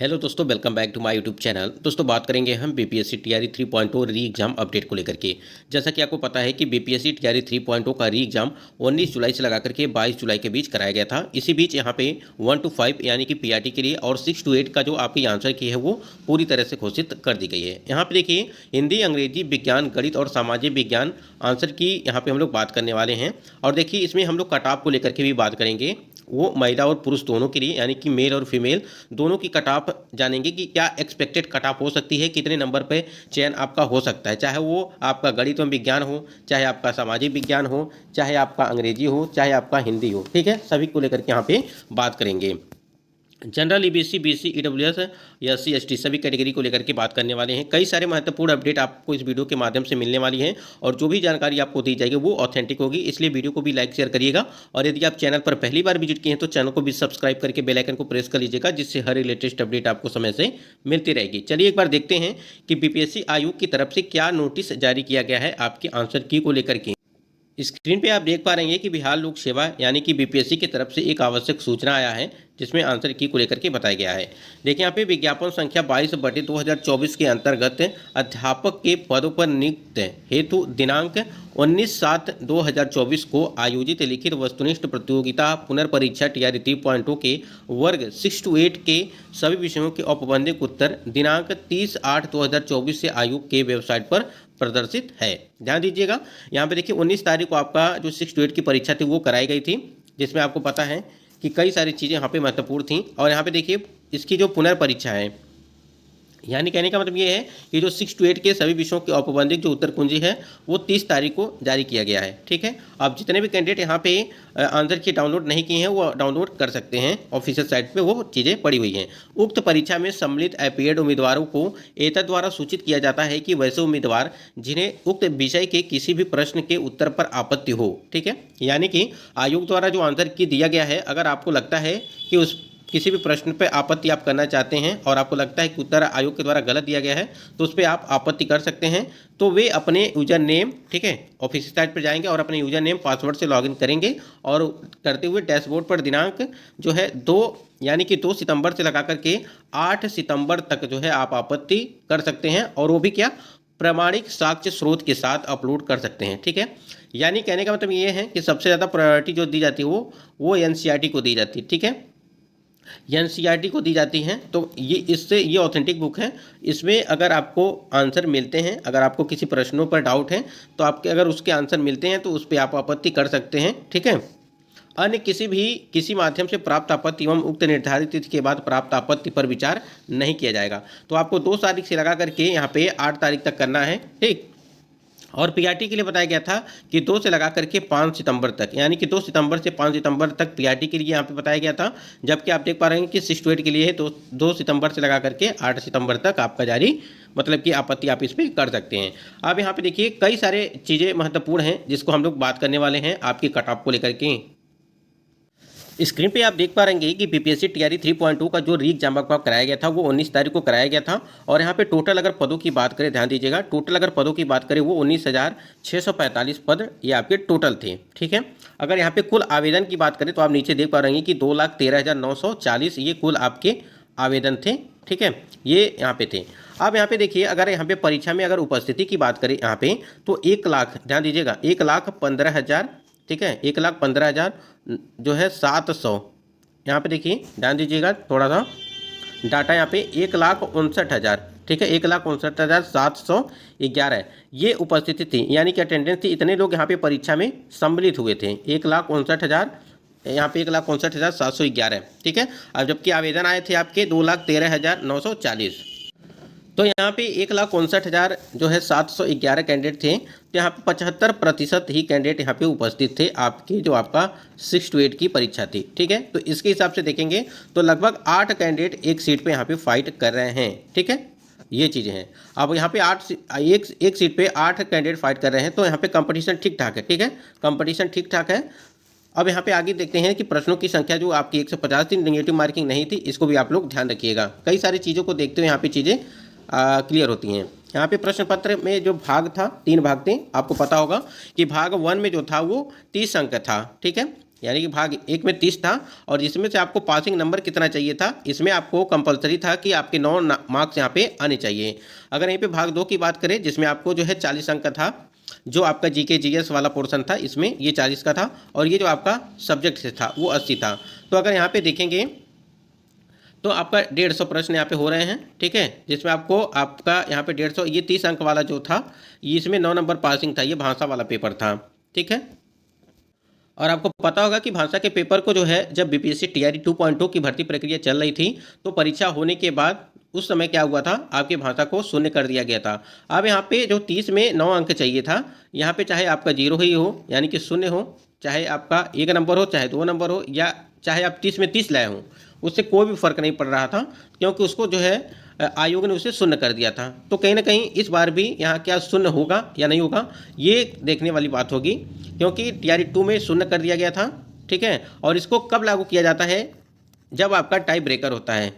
Hello दोस्तों, welcome back to my YouTube channel. दोस्तों बात करेंगे हम बीपीएससी टीआरई 3.0 री एग्जाम अपडेट को लेकर के। जैसा कि आपको पता है कि बीपीएससी टीआरई 3.0 का री एग्जाम 19 जुलाई से लगा करके 22 जुलाई के बीच कराया गया था। इसी बीच यहाँ पे 1 to 5 यानी कि पीआरटी के लिए और 6 to 8 का जो आपकी आंसर की है वो पूरी तरह से घोषित कर दी गई है। यहाँ पे देखिए हिंदी, अंग्रेजी, विज्ञान, गणित और सामाजिक विज्ञान आंसर की यहाँ पे हम लोग बात करने वाले हैं। और देखिए इसमें हम लोग कट ऑफ को लेकर के भी बात करेंगे, वो महिला और पुरुष दोनों के लिए, यानी कि मेल और फीमेल दोनों की कट ऑफ जानेंगे कि क्या एक्सपेक्टेड कट ऑफ हो सकती है, कितने नंबर पे चयन आपका हो सकता है, चाहे वो आपका गणित एवं विज्ञान हो, चाहे आपका सामाजिक विज्ञान हो, चाहे आपका अंग्रेजी हो, चाहे आपका हिंदी हो। ठीक है, सभी को लेकर के यहाँ पे बात करेंगे। जनरल, ईबीसी, बीसी, ईडब्ल्यूएस या एससी एसटी सभी कैटेगरी को लेकर के बात करने वाले हैं। कई सारे महत्वपूर्ण अपडेट आपको इस वीडियो के माध्यम से मिलने वाली हैं और जो भी जानकारी आपको दी जाएगी वो ऑथेंटिक होगी, इसलिए वीडियो को भी लाइक शेयर करिएगा। और यदि आप चैनल पर पहली बार विजिट किए हैं तो चैनल को भी सब्सक्राइब करके बेल आइकन को प्रेस कर लीजिएगा, जिससे हर लेटेस्ट अपडेट आपको समय से मिलती रहेगी। चलिए एक बार देखते हैं कि बीपीएससी आयोग की तरफ से क्या नोटिस जारी किया गया है आपके आंसर की को लेकर के। स्क्रीन पे आप देख पा रहे हैं कि बिहार लोक सेवा यानी कि बीपीएससी की तरफ से एक आवश्यक सूचना आया है, जिसमें आंसर की को लेकर के बताया गया है। देखिए यहाँ पे विज्ञापन संख्या 22/2024 के अंतर्गत अध्यापक के पदों पर नियुक्ति हेतु दिनांक 19/7/2024 को आयोजित लिखित वस्तुनिष्ठ प्रतियोगिता पुनर्परीक्षा टीआरई 3.0 के वर्ग 6 to 8 के सभी विषयों के औपबंधिक उत्तर दिनांक 30/8/2024 से आयोग के वेबसाइट पर प्रदर्शित है। ध्यान दीजिएगा, यहाँ पे देखिए 19 तारीख को आपका जो 6 to 8 की परीक्षा थी वो कराई गई थी, जिसमें आपको पता है कि कई सारी चीज़ें यहाँ पे महत्वपूर्ण थी। और यहाँ पे देखिए इसकी जो पुनर्परीक्षा है, यानी कहने का मतलब ये है कि जो 6 to 8 के सभी विषयों की औपबंधिक जो उत्तर कुंजी है वो 30 तारीख को जारी किया गया है। ठीक है, अब जितने भी कैंडिडेट यहाँ पे आंसर की डाउनलोड नहीं किए हैं वो डाउनलोड कर सकते हैं, ऑफिशियल साइट पे वो चीज़ें पड़ी हुई हैं। उक्त परीक्षा में सम्मिलित अपीयर्ड उम्मीदवारों को एतद द्वारा सूचित किया जाता है कि वैसे उम्मीदवार जिन्हें उक्त विषय के किसी भी प्रश्न के उत्तर पर आपत्ति हो। ठीक है, यानी कि आयोग द्वारा जो आंसर की दिया गया है, अगर आपको लगता है कि उस किसी भी प्रश्न पर आपत्ति आप करना चाहते हैं और आपको लगता है कि उत्तर आयोग के द्वारा गलत दिया गया है, तो उस पर आप आपत्ति कर सकते हैं। तो वे अपने यूजर नेम, ठीक है, ऑफिशियल साइट पर जाएंगे और अपने यूजर नेम पासवर्ड से लॉगिन करेंगे और करते हुए डैशबोर्ड पर दिनांक जो है 2 यानी कि 2 सितंबर से लगा करके 8 सितंबर तक जो है आप आपत्ति कर सकते हैं, और वो भी क्या, प्रमाणिक साक्ष्य स्रोत के साथ अपलोड कर सकते हैं। ठीक है, यानी कहने का मतलब ये है कि सबसे ज़्यादा प्रायोरिटी जो दी जाती है वो एनसीईआरटी को दी जाती है। ठीक है, एनसीईआरटी को दी जाती हैं। तो ये ऑथेंटिक बुक है। इसमें अगर आपको आंसर मिलते हैं, अगर आपको किसी प्रश्नों पर डाउट है तो आपके अगर उसके आंसर मिलते हैं तो उस पर आप आपत्ति कर सकते हैं। ठीक है, अन्य किसी माध्यम से प्राप्त आपत्ति एवं उक्त निर्धारित तिथि के बाद प्राप्त आपत्ति पर विचार नहीं किया जाएगा। तो आपको 2 तारीख से लगा करके यहाँ पे 8 तारीख तक करना है। ठीक, और पीआरटी के लिए बताया गया था कि 2 से लगा करके 5 सितंबर तक, यानी कि 2 सितंबर से 5 सितंबर तक पीआरटी के लिए यहाँ पे बताया गया था, जबकि आप देख पा रहे हैं कि 6 to 8 के लिए है तो 2 सितंबर से लगा करके 8 सितंबर तक आपका जारी, मतलब कि आपत्ति आप इस पर कर सकते हैं। अब यहाँ पे देखिए कई सारे चीज़ें महत्वपूर्ण हैं जिसको हम लोग बात करने वाले हैं आपकी कट ऑफ को लेकर के। स्क्रीन पे आप देख पा रहे हैं कि बीपीएससी टीआरई 3.2 का जो री एग्जाम आपका कराया गया था वो 19 तारीख को कराया गया था। और यहाँ पे टोटल अगर पदों की बात करें, ध्यान दीजिएगा, टोटल अगर पदों की बात करें वो 19,645 पद ये आपके टोटल थे। ठीक है, अगर यहाँ पे कुल आवेदन की बात करें तो आप नीचे देख पा रहे हैं कि 2,13,940 ये कुल आपके आवेदन थे। ठीक है, ये यहाँ पे थे। अब यहाँ पे देखिए अगर यहाँ पे परीक्षा में अगर उपस्थिति की बात करें यहाँ पे तो 1 लाख, ध्यान दीजिएगा, 1,15,000, ठीक है, 1,15,000 जो है 700, यहाँ पे देखिए ध्यान दीजिएगा थोड़ा सा डाटा, यहाँ पे 1,59,000, ठीक है, 1,59,711 ये उपस्थिति थी, यानी कि अटेंडेंस थी। इतने लोग यहाँ पे परीक्षा में सम्मिलित हुए थे, 1,59,000, यहाँ पे 1,59,711। ठीक है, अब जबकि आवेदन आए थे आपके 2,13,940, तो यहाँ पे 1,59,000 जो है 711 कैंडिडेट थे, तो यहाँ पे 75% ही कैंडिडेट यहाँ पे उपस्थित थे आपके जो आपका 6 to 8 की परीक्षा थी। ठीक है, तो इसके हिसाब से देखेंगे तो लगभग 8 कैंडिडेट एक सीट पे यहाँ पे फाइट कर रहे हैं। ठीक है, ये चीज़ें हैं। अब यहाँ पे एक सीट पे 8 कैंडिडेट फाइट कर रहे हैं, तो यहाँ पे कंपटीशन ठीक ठाक है। ठीक है, कंपटीशन ठीक ठाक है। अब यहाँ पे आगे देखते हैं कि प्रश्नों की संख्या जो आपकी 150 थी, नेगेटिव मार्किंग नहीं थी, इसको भी आप लोग ध्यान रखिएगा। कई सारी चीज़ों को देखते हुए यहाँ पे चीज़ें क्लियर होती हैं। यहाँ पे प्रश्न पत्र में जो भाग था 3 भाग थे, आपको पता होगा कि भाग 1 में जो था वो 30 अंक था। ठीक है, यानी कि भाग एक में 30 था और जिसमें से आपको पासिंग नंबर कितना चाहिए था, इसमें आपको कंपलसरी था कि आपके 9 मार्क्स यहाँ पे आने चाहिए। अगर यहीं पे भाग 2 की बात करें जिसमें आपको जो है 40 अंक का था, जो आपका जीके जीएस वाला पोर्शन था इसमें ये 40 का था और ये जो आपका सब्जेक्ट से था वो 80 था। तो अगर यहाँ पे देखेंगे तो आपका 150 प्रश्न यहाँ पे हो रहे हैं, ठीक है, जिसमें आपको आपका यहाँ पे 150, ये 30 अंक वाला जो था इसमें 9 नंबर पासिंग था, ये भाषा वाला पेपर था, ठीक है। और आपको पता होगा कि भाषा के पेपर को जो है जब बीपीएससी टीआरई 2.2 की भर्ती प्रक्रिया चल रही थी तो परीक्षा होने के बाद उस समय क्या हुआ था, आपकी भाषा को शून्य कर दिया गया था। अब यहाँ पे जो 30 में 9 अंक चाहिए था, यहाँ पे चाहे आपका 0 ही हो यानी कि शून्य हो, चाहे आपका 1 नंबर हो, चाहे 2 नंबर हो, या चाहे आप 30 में 30 लाए हों, उससे कोई भी फर्क नहीं पड़ रहा था, क्योंकि उसको जो है आयोग ने उसे शून्य कर दिया था। तो कहीं ना कहीं इस बार भी यहाँ क्या शून्य होगा या नहीं होगा, ये देखने वाली बात होगी, क्योंकि टीआरई 2 में शून्य कर दिया गया था, ठीक है। और इसको कब लागू किया जाता है, जब आपका टाई ब्रेकर होता है,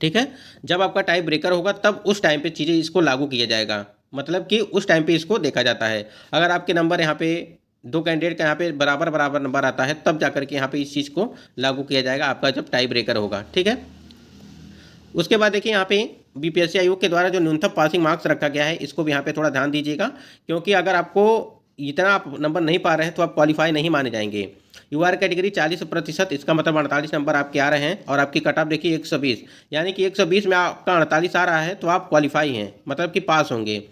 ठीक है। जब आपका टाई ब्रेकर होगा तब उस टाइम पे चीज़ें इसको लागू किया जाएगा, मतलब कि उस टाइम पे इसको देखा जाता है। अगर आपके नंबर यहाँ पे 2 कैंडिडेट का यहाँ पे बराबर बराबर नंबर आता है तब जाकर के यहाँ पे इस चीज़ को लागू किया जाएगा, आपका जब टाई ब्रेकर होगा, ठीक है। उसके बाद देखिए यहाँ पे बीपीएससी आयोग के द्वारा जो न्यूनतम पासिंग मार्क्स रखा गया है इसको भी यहाँ पे थोड़ा ध्यान दीजिएगा, क्योंकि अगर आपको इतना आप नंबर नहीं पा रहे हैं तो आप क्वालिफाई नहीं माने जाएंगे। यूआर कैटेगरी 40%, इसका मतलब 48 नंबर आपके आ रहे हैं और आपकी कट ऑफ देखिए 120, यानी कि 120 में आपका 48 आ रहा है तो आप क्वालिफाई हैं, मतलब कि पास होंगे।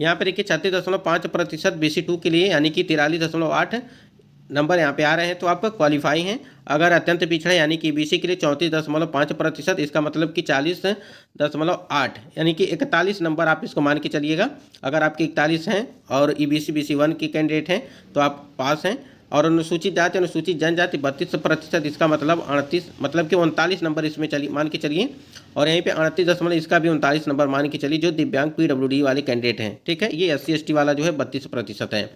यहाँ पर देखिए 36.5% BC2 के लिए, यानी कि 43.8 नंबर यहाँ पे आ रहे हैं तो आप क्वालिफाई हैं। अगर अत्यंत पिछड़े यानी कि बीसी के लिए 34.5%, इसका मतलब कि 40.8, यानी कि 41 नंबर आप इसको मान के चलिएगा। अगर आपके 41 हैं और ईबीसी BC1 की कैंडिडेट हैं तो आप पास हैं। और अनुसूचित जाति अनुसूचित जनजाति 32%, इसका मतलब 38, मतलब कि 39 नंबर इसमें चलिए मान के चलिए। और यहीं पे 38 इसका भी 39 नंबर मान के चलिए, जो दिव्यांग PWD वाले कैंडिडेट हैं, ठीक है। ये SC ST वाला जो है 32% है।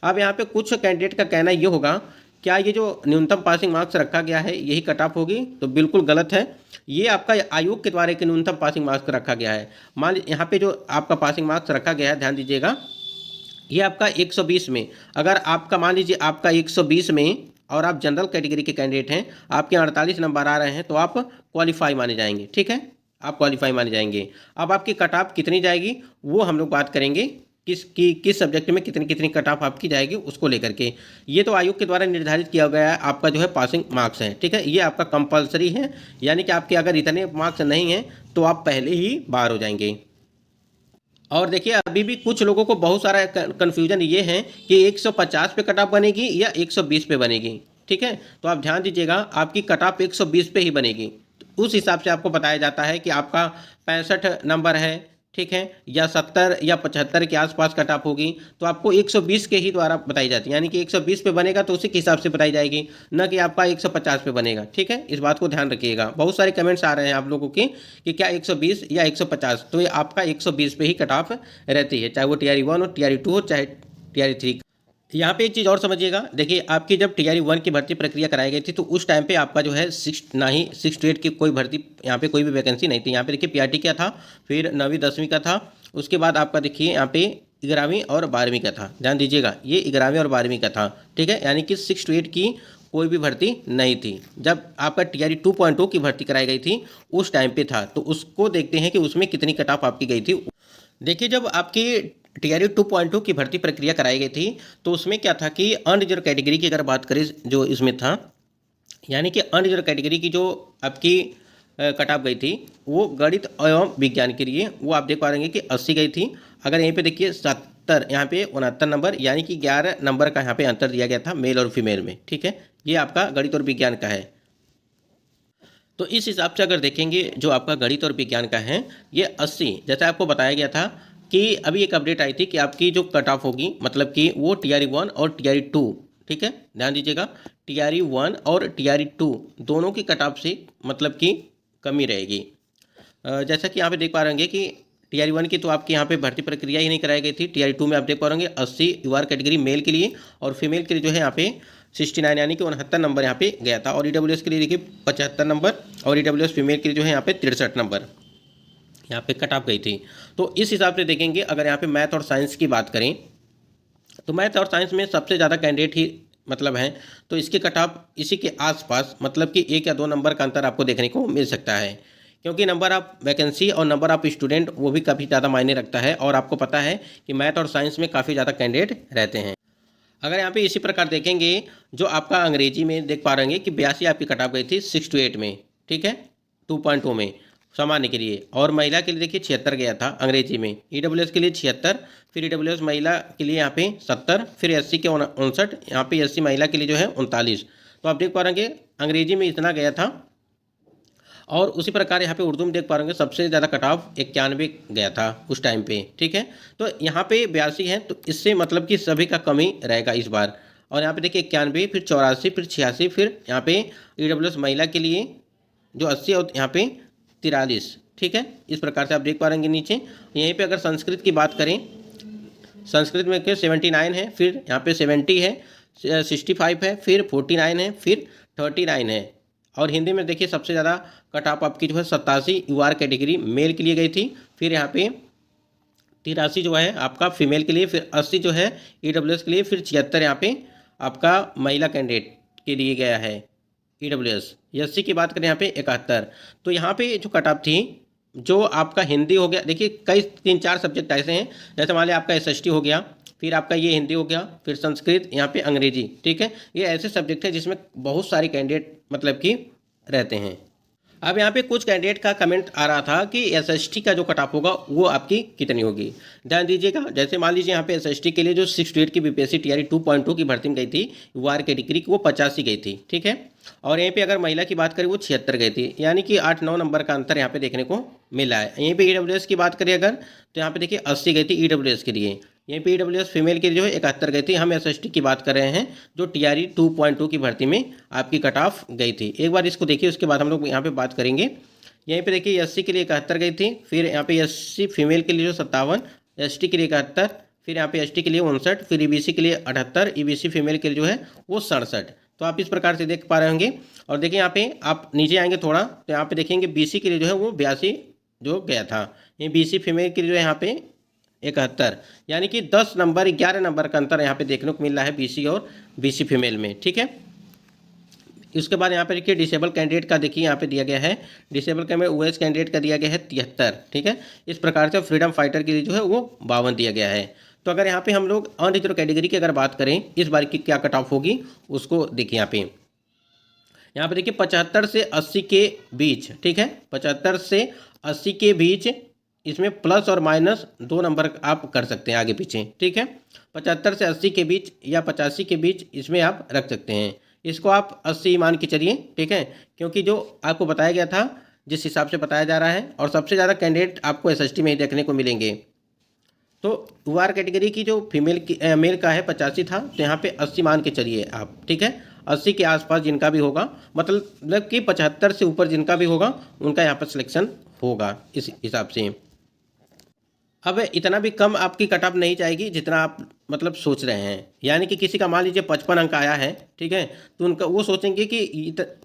अब यहाँ पे कुछ कैंडिडेट का कहना ये होगा, क्या ये जो न्यूनतम पासिंग मार्क्स रखा गया है यही कट ऑफ होगी, तो बिल्कुल गलत है। ये आपका आयोग के द्वारा एक न्यूनतम पासिंग मार्क्स रखा गया है। मान लीजिए यहाँ पे जो आपका पासिंग मार्क्स रखा गया है, ध्यान दीजिएगा, ये आपका 120 में, अगर आपका मान लीजिए आपका 120 में और आप जनरल कैटेगरी के कैंडिडेट हैं, आपके 48 नंबर आ रहे हैं तो आप क्वालिफाई माने जाएंगे, ठीक है, आप क्वालिफाई माने जाएंगे। अब आपकी कट ऑफ कितनी जाएगी वो हम लोग बात करेंगे, किस सब्जेक्ट में कितनी कितनी कट ऑफ आपकी जाएगी उसको लेकर के। ये तो आयोग के द्वारा निर्धारित किया गया है आपका जो है पासिंग मार्क्स है, ठीक है, ये आपका कंपलसरी है, यानी कि आपके अगर इतने मार्क्स नहीं हैं तो आप पहले ही बाहर हो जाएंगे। और देखिए अभी भी कुछ लोगों को बहुत सारा कन्फ्यूजन ये है कि 150 पे कट ऑफ बनेगी या 120 पे बनेगी, ठीक है। तो आप ध्यान दीजिएगा, आपकी कट ऑफ 120 पे ही बनेगी। तो उस हिसाब से आपको बताया जाता है कि आपका 65 नंबर है, ठीक है, या 70 या 75 के आसपास कट ऑफ होगी, तो आपको 120 के ही द्वारा बताई जाती है, यानी कि 120 पे बनेगा तो उसी के हिसाब से बताई जाएगी, न कि आपका 150 पे बनेगा, ठीक है। इस बात को ध्यान रखिएगा। बहुत सारे कमेंट्स आ रहे हैं आप लोगों के कि क्या 120 या 150, तो ये आपका 120 पे ही कट ऑफ रहती है, चाहे वो टीआरई 1 हो, टीआरई 2 हो, चाहे टीआरई 3। यहाँ पे एक चीज़ और समझिएगा, देखिए आपकी जब टीआरई 1 की भर्ती प्रक्रिया कराई गई थी तो उस टाइम पे आपका जो है 6 to 8 की कोई भर्ती, यहाँ पे कोई भी वैकेंसी नहीं थी। यहाँ पे देखिए पीआरटी का था, फिर 9वीं 10वीं का था, उसके बाद आपका देखिए यहाँ पे 11वीं और 12वीं का था। ध्यान दीजिएगा, ये 11वीं और 12वीं का था, ठीक है, यानी कि 6 to 8 की कोई भी भर्ती नहीं थी। जब आपका टीआरई 2.2 की भर्ती कराई गई थी उस टाइम पे था, तो उसको देखते हैं कि उसमें कितनी कट ऑफ आपकी गई थी। देखिए जब आपकी टीआरई 2.2 की भर्ती प्रक्रिया कराई गई थी तो उसमें क्या था कि अनरिजर्व कैटेगरी की अगर बात करें जो इसमें था, यानी कि अनरिजर्व कैटेगरी की जो आपकी कट ऑफ गई थी वो गणित एवं विज्ञान के लिए, वो आप देख पा रहे हैं कि 80 गई थी। अगर यहीं पे देखिए 70, यहाँ पे 69 नंबर, यानी कि 11 नंबर का यहाँ पे अंतर दिया गया था मेल और फीमेल में, ठीक है। ये आपका गणित और विज्ञान का है। तो इस हिसाब से अगर देखेंगे जो आपका गणित और विज्ञान का है ये 80, जैसा आपको बताया गया था कि अभी एक अपडेट आई थी कि आपकी जो कट ऑफ होगी, मतलब कि वो टीआरई 1 और टीआरई 2, ठीक है, ध्यान दीजिएगा, टीआरई 1 और टीआरई 2 दोनों की कट ऑफ से मतलब कि कमी रहेगी। जैसा कि यहाँ पे देख पा रहे कि टीआरई 1 की तो आपकी यहाँ पे भर्ती प्रक्रिया ही नहीं कराई गई थी। टीआरई 2 में आप देख पा रहे 80 यूआर कैटेगरी मेल के लिए, और फीमेल के लिए जो है यहाँ पे 69 यानी कि 69 नंबर यहाँ पे गया था। और ईडब्ल्यूएस के लिए देखिए 75 नंबर, और ईडब्ल्यूएस फीमेल के लिए जो है यहाँ पे 63 नंबर यहाँ पे कट ऑफ गई थी। तो इस हिसाब से देखेंगे, अगर यहाँ पे मैथ और साइंस की बात करें तो मैथ और साइंस में सबसे ज़्यादा कैंडिडेट ही मतलब हैं, तो इसके कट ऑफ इसी के आसपास मतलब कि 1 या 2 नंबर का अंतर आपको देखने को मिल सकता है, क्योंकि नंबर ऑफ वैकेंसी और नंबर ऑफ स्टूडेंट वो भी काफ़ी ज़्यादा मायने रखता है। और आपको पता है कि मैथ और साइंस में काफ़ी ज़्यादा कैंडिडेट रहते हैं। अगर यहाँ पे इसी प्रकार देखेंगे, जो आपका अंग्रेजी में देख पा रहे हैं कि 82 आपकी कट ऑफ गई थी 6 to 8 में, ठीक है, 2.2 में सामान्य के लिए। और महिला के लिए देखिए 76 गया था अंग्रेजी में, ईडब्ल्यूएस के लिए 76, फिर ईडब्ल्यूएस महिला के लिए यहाँ पे 70, फिर एससी के 59, यहाँ पे एससी महिला के लिए जो है 39। तो आप देख पा रहे हैं अंग्रेजी में इतना गया था। और उसी प्रकार यहाँ पे उर्दू में देख पा रहे होंगे सबसे ज़्यादा कट ऑफ 91 गया था उस टाइम पे, ठीक है। तो यहाँ पे 82 है, तो इससे मतलब कि सभी का कमी रहेगा इस बार। और यहाँ पे देखिए 91, फिर 84, फिर 86, फिर यहाँ पे ईडब्ल्यूएस महिला के लिए जो 80 और यहाँ पे 43, ठीक है। इस प्रकार से आप देख पा रहे नीचे। यहीं पर अगर संस्कृत की बात करें, संस्कृत में 79 है, फिर यहाँ पे 70 है, 65 है, फिर 49 है, फिर 39 है। और हिंदी में देखिए सबसे ज़्यादा कट ऑफ आपकी जो है 87 यूआर कैटेगरी मेल के लिए गई थी, फिर यहाँ पे 83 जो है आपका फीमेल के लिए, फिर 80 जो है ईडब्ल्यूएस के लिए, फिर 76 यहाँ पे आपका महिला कैंडिडेट के लिए गया है ईडब्ल्यूएस। एससी की बात करें यहाँ पे 71। तो यहाँ पे जो कट ऑफ थी, जो आपका हिंदी हो गया, देखिए कई 3-4 सब्जेक्ट ऐसे हैं, जैसे मान लिया आपका एसएसटी हो गया, फिर आपका ये हिंदी हो गया, फिर संस्कृत, यहाँ पे अंग्रेजी, ठीक है। ये ऐसे सब्जेक्ट हैं जिसमें बहुत सारे कैंडिडेट मतलब कि रहते हैं। अब यहाँ पे कुछ कैंडिडेट का कमेंट आ रहा था कि एसएसटी का जो कट ऑफ होगा वो आपकी कितनी होगी। ध्यान दीजिएगा, जैसे मान लीजिए यहाँ पे एसएसटी के लिए जो 6 to 8 की बीपीएससी टीआरई 2.2 की भर्ती में गई थी यूआर कैटेगरी की, वो 85 गई थी, ठीक है। और यहीं पे अगर महिला की बात करें वो 76 गई थी, यानी कि 8-9 नंबर का अंतर यहाँ पे देखने को मिला है। यहीं पे ईडब्ल्यूएस की बात करें अगर, तो यहाँ पे देखिए 80 गई थी ईडब्ल्यूएस के लिए, यहीं पे ईडब्ल्यूएस फीमेल के लिए जो है 71 गई थी। हम एसएसटी की बात कर रहे हैं जो टीआरई 2.2 की भर्ती में आपकी कट ऑफ गई थी। एक बार इसको देखिए, उसके बाद हम लोग यहाँ पे बात करेंगे। यहीं पे देखिए एससी के लिए 71 गई थी, फिर यहाँ पे एससी फीमेल के लिए जो 57, एसटी के लिए 71, फिर यहाँ पे एसटी के लिए 59, फिर ईबीसी के लिए 78, ईबीसी फीमेल के लिए जो है वो 67। तो आप इस प्रकार से देख पा रहे होंगे। और देखिए यहाँ पे आप नीचे आएंगे थोड़ा, तो यहाँ पे देखेंगे बीसी के लिए जो है वो 82 जो गया था, ये बीसी फीमेल के लिए जो है यहाँ पे 71, यानी कि 10 नंबर 11 नंबर का अंतर यहाँ पे देखने को मिल रहा है बीसी और बीसी फीमेल में, ठीक है। इसके बाद यहाँ पे देखिए डिसेबल कैंडिडेट का देखिए यहाँ पे दिया गया है, डिसेबल के में ओएस कैंडिडेट का दिया गया है 73, ठीक है। इस प्रकार से फ्रीडम फाइटर के लिए जो है वो 52 दिया गया है। तो अगर यहाँ पे हम लोग अनरिजर्व कैटेगरी की अगर बात करें इस बार की क्या कट ऑफ होगी उसको देखिए। यहाँ पे देखिए 75 से 80 के बीच, ठीक है, 75 से 80 के बीच इसमें प्लस और माइनस 2 नंबर आप कर सकते हैं आगे पीछे, ठीक है। 75 से 80 के बीच या 85 के बीच इसमें आप रख सकते हैं। इसको आप 80 मान के चलिए, ठीक है, क्योंकि जो आपको बताया गया था जिस हिसाब से बताया जा रहा है, और सबसे ज़्यादा कैंडिडेट आपको एसएसटी में ही देखने को मिलेंगे। तो यूआर कैटेगरी की जो फीमेल की मेल का है 85 था, तो यहाँ पे 80 मान के चलिए आप, ठीक है। 80 के आसपास जिनका भी होगा, मतलब कि 75 से ऊपर जिनका भी होगा उनका यहाँ पर सिलेक्शन होगा इस हिसाब से। अब इतना भी कम आपकी कट ऑफ नहीं जाएगी जितना आप मतलब सोच रहे हैं, यानी कि किसी का मान लीजिए 55 अंक आया है, ठीक है, तो उनका वो सोचेंगे कि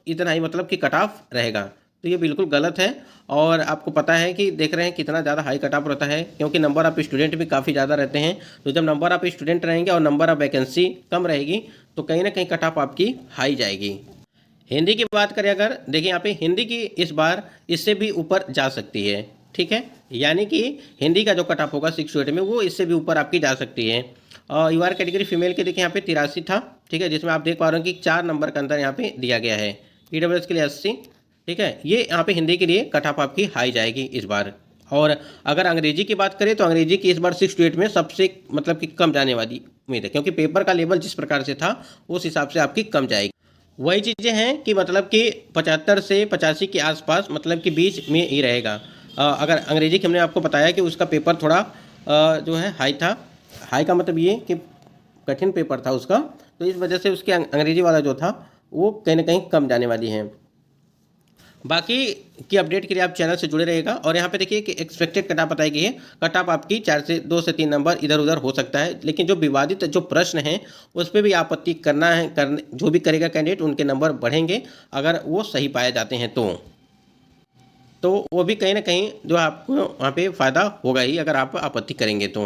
इतना ही मतलब कि कट ऑफ रहेगा, तो ये बिल्कुल गलत है। और आपको पता है कि देख रहे हैं कितना ज़्यादा हाई कट ऑफ रहता है, क्योंकि नंबर ऑफ़ स्टूडेंट भी काफ़ी ज़्यादा रहते हैं। तो जब नंबर ऑफ़ स्टूडेंट रहेंगे और नंबर ऑफ़ वैकेंसी कम रहेगी तो कहीं ना कहीं कट ऑफ आपकी हाई जाएगी। हिंदी की बात करें अगर, देखिए यहाँ पे हिंदी की इस बार इससे भी ऊपर जा सकती है, ठीक है, यानी कि हिंदी का जो कट ऑफ होगा 6 to 8 में वो इससे भी ऊपर आपकी जा सकती है। और यूआर कैटेगरी फीमेल के देखिए यहाँ पे 83 था, ठीक है, जिसमें आप देख पा रहे हो कि 4 नंबर का अंतर यहाँ पे दिया गया है। ईडब्ल्यूएस के लिए 80, ठीक है, ये यहाँ पे हिंदी के लिए कट ऑफ आपकी हाई जाएगी इस बार। और अगर अंग्रेजी की बात करें तो अंग्रेजी की इस बार 6 to 8 में सबसे मतलब कि कम जाने वाली उम्मीद है, क्योंकि पेपर का लेवल जिस प्रकार से था उस हिसाब से आपकी कम जाएगी। वही चीज़ें हैं कि मतलब कि 75 से 85 के आसपास मतलब कि बीच में ही रहेगा। अगर अंग्रेजी की हमने आपको बताया कि उसका पेपर थोड़ा जो है हाई था, हाई का मतलब ये कि कठिन पेपर था उसका, तो इस वजह से उसके अंग्रेजी वाला जो था वो कहीं ना कहीं कम जाने वाली है। बाकी की अपडेट के लिए आप चैनल से जुड़े रहेगा। और यहाँ पे देखिए कि एक्सपेक्टेड कट ऑफ बताई गई है, कट ऑफ आपकी 2 से 3 नंबर इधर उधर हो सकता है, लेकिन जो विवादित जो प्रश्न है उस पर भी आपत्ति करना है, जो भी करेगा कैंडिडेट उनके नंबर बढ़ेंगे अगर वो सही पाए जाते हैं तो वो भी कहीं ना कहीं जो आपको वहाँ पे फ़ायदा होगा ही अगर आप आपत्ति करेंगे तो।